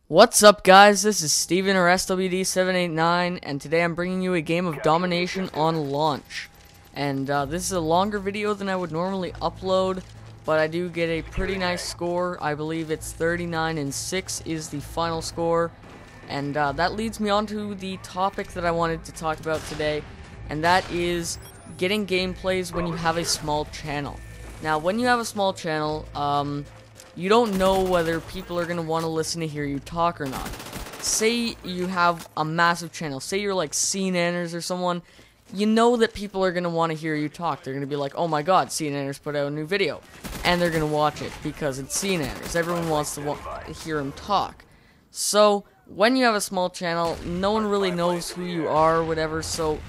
What's up, guys? This is Steven or SWD789, and today I'm bringing you a game of domination on launch. And this is a longer video than I would normally upload, but I do get a pretty nice score. I believe it's 39-6 is the final score. And that leads me on to the topic that I wanted to talk about today, and that is getting gameplays when you have a small channel. Now, when you have a small channel, you don't know whether people are going to want to listen to hear you talk or not. Say you have a massive channel. Say you're like CNanners or someone. You know that people are going to want to hear you talk. They're going to be like, oh my god, CNanners put out a new video. And they're going to watch it because it's CNanners. Everyone wants to hear him talk. So, when you have a small channel, no one really knows who you are or whatever, so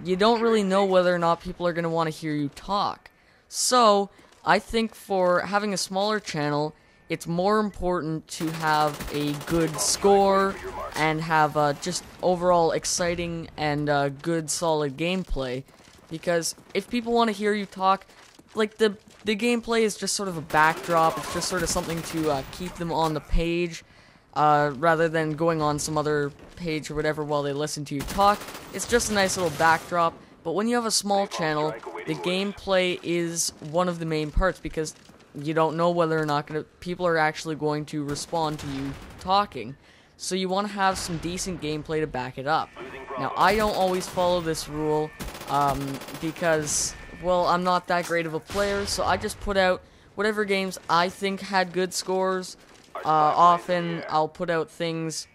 you don't really know whether or not people are going to want to hear you talk. So, I think for having a smaller channel, it's more important to have a good score and have just overall exciting and good solid gameplay, because if people want to hear you talk, like the gameplay is just sort of a backdrop. It's just sort of something to keep them on the page rather than going on some other page or whatever while they listen to you talk. It's just a nice little backdrop. But when you have a small channel, the gameplay is one of the main parts, because you don't know whether or not people are actually going to respond to you talking. So you want to have some decent gameplay to back it up. Now, I don't always follow this rule because, well, I'm not that great of a player, so I just put out whatever games I think had good scores. Often I'll put out things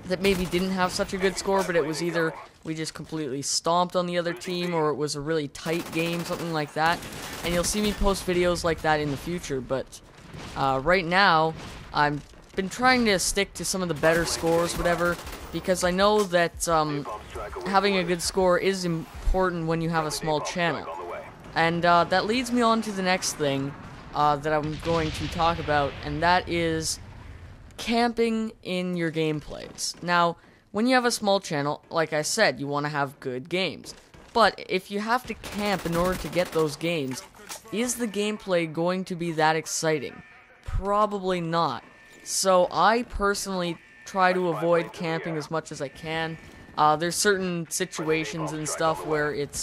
that maybe didn't have such a good score, but it was either we just completely stomped on the other team, or it was a really tight game, something like that. And you'll see me post videos like that in the future, but right now, I've been trying to stick to some of the better scores, whatever, because I know that having a good score is important when you have a small channel. And that leads me on to the next thing that I'm going to talk about, and that is camping in your gameplays. Now, when you have a small channel, like I said, you want to have good games. But if you have to camp in order to get those games, is the gameplay going to be that exciting? Probably not. So I personally try to avoid camping as much as I can. There's certain situations and stuff where it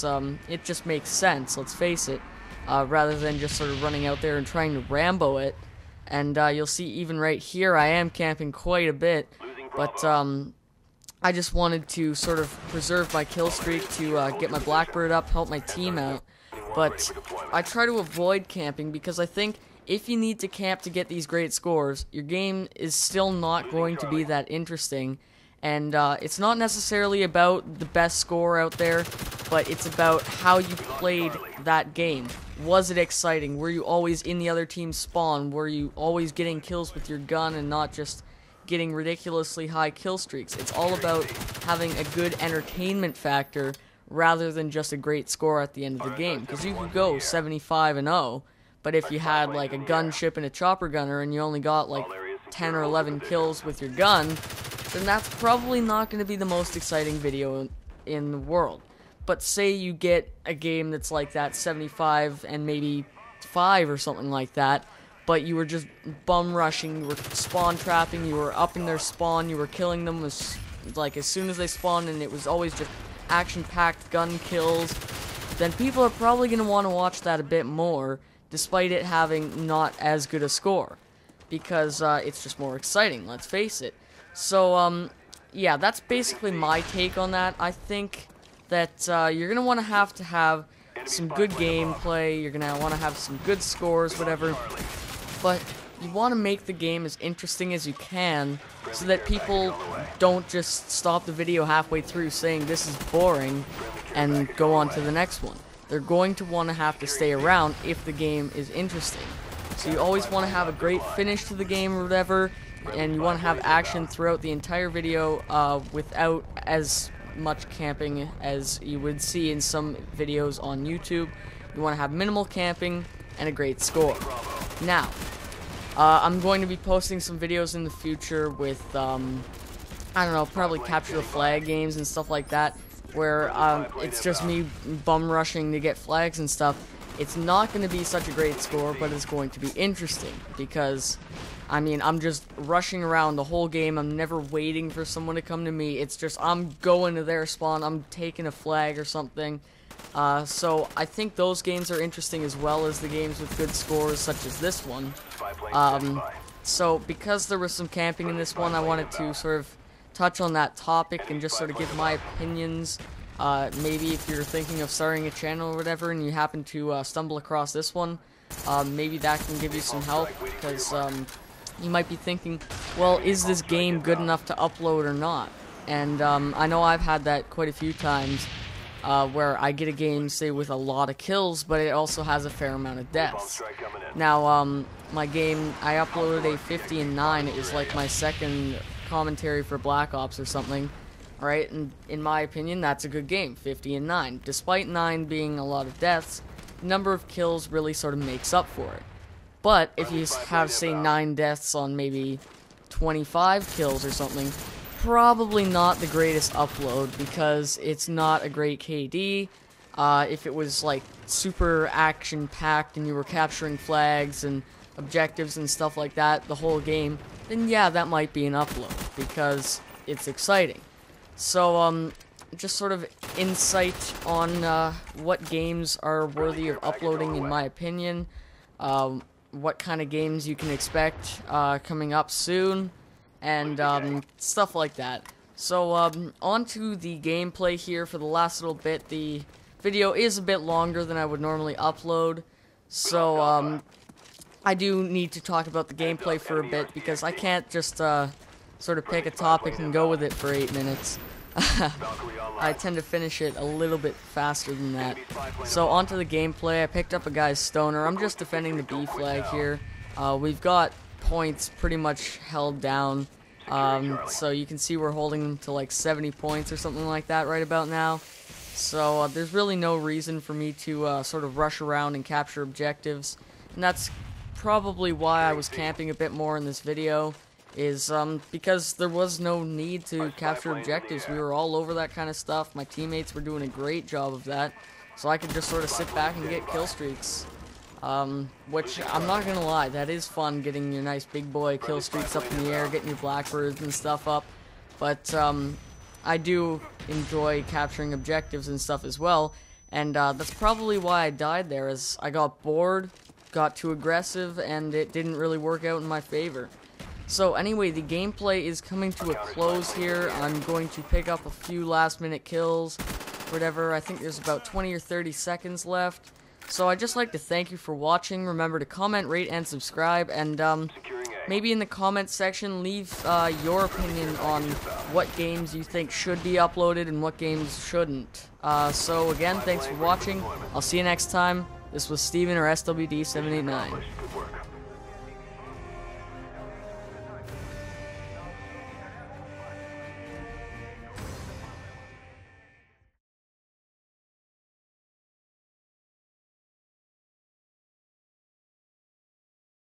just makes sense, let's face it, rather than just sort of running out there and trying to Rambo it. And you'll see even right here I am camping quite a bit, but I just wanted to sort of preserve my kill streak to get my Blackbird up, help my team out. But I try to avoid camping because I think if you need to camp to get these great scores, your game is still not going to be that interesting. And it's not necessarily about the best score out there, but it's about how you played that game. Was it exciting? Were you always in the other team's spawn? Were you always getting kills with your gun and not just getting ridiculously high kill streaks? It's all about having a good entertainment factor rather than just a great score at the end of the game. Because you could go 75-0, but if you had like a gunship and a chopper gunner and you only got like 10 or 11 kills with your gun, then that's probably not going to be the most exciting video in the world. But say you get a game that's like that, 75 and maybe 5 or something like that, but you were just bum rushing, you were spawn trapping, you were up in their spawn, you were killing them as soon as they spawned, and it was always just action-packed gun kills, then people are probably going to want to watch that a bit more, despite it having not as good a score, because it's just more exciting, let's face it. So, yeah, that's basically my take on that. I think that you're going to want to have some good gameplay, you're going to want to have some good scores, whatever, but you want to make the game as interesting as you can so that people don't just stop the video halfway through saying this is boring and go on to the next one. They're going to want to have to stay around if the game is interesting. So you always want to have a great finish to the game or whatever, and you want to have action throughout the entire video without as much camping as you would see in some videos on YouTube. You want to have minimal camping and a great score. Now, I'm going to be posting some videos in the future with, I don't know, probably capture the flag games and stuff like that, where it's just me bum rushing to get flags and stuff. It's not going to be such a great score, but it's going to be interesting because, I mean, I'm just rushing around the whole game. I'm never waiting for someone to come to me. It's just I'm going to their spawn. I'm taking a flag or something. So I think those games are interesting as well as the games with good scores such as this one. So because there was some camping in this one, I wanted to sort of touch on that topic and just sort of give my opinions. Maybe if you're thinking of starting a channel or whatever and you happen to stumble across this one, maybe that can give you some help, because you might be thinking, well, is this game good enough to upload or not? And I know I've had that quite a few times, where I get a game, say, with a lot of kills, but it also has a fair amount of deaths. Now, my game, I uploaded a 50 and 9. It was like my second commentary for Black Ops or something. Right, and in my opinion, that's a good game, 50 and 9. Despite 9 being a lot of deaths, the number of kills really sort of makes up for it. But if you have, say, 9 deaths on maybe 25 kills or something, probably not the greatest upload, because it's not a great KD. If it was, like, super action-packed and you were capturing flags and objectives and stuff like that the whole game, then yeah, that might be an upload, because it's exciting. So, just sort of insight on what games are worthy of uploading in my opinion, what kind of games you can expect coming up soon, and stuff like that. So, on to the gameplay here for the last little bit. The video is a bit longer than I would normally upload, so I do need to talk about the gameplay for a bit, because I can't just sort of pick a topic and go with it for 8 minutes. I tend to finish it a little bit faster than that. So onto the gameplay. I picked up a guy's stoner. I'm just defending the B flag here. We've got points pretty much held down. So you can see we're holding them to like 70 points or something like that right about now. So there's really no reason for me to sort of rush around and capture objectives. And that's probably why I was camping a bit more in this video. Is because there was no need to capture objectives. We were all over that kind of stuff. My teammates were doing a great job of that, so I could just sort of sit back and get kill streaks. Which, I'm not gonna lie, that is fun, getting your nice big boy kill streaks up in the air, getting your blackbirds and stuff up. But I do enjoy capturing objectives and stuff as well, and that's probably why I died there, as I got bored, got too aggressive, and it didn't really work out in my favor. So anyway, the gameplay is coming to a close here. I'm going to pick up a few last minute kills, whatever. I think there's about 20 or 30 seconds left. So I'd just like to thank you for watching. Remember to comment, rate, and subscribe, and maybe in the comments section leave your opinion on what games you think should be uploaded and what games shouldn't. So again, thanks for watching. I'll see you next time. This was Steven, or SWD789.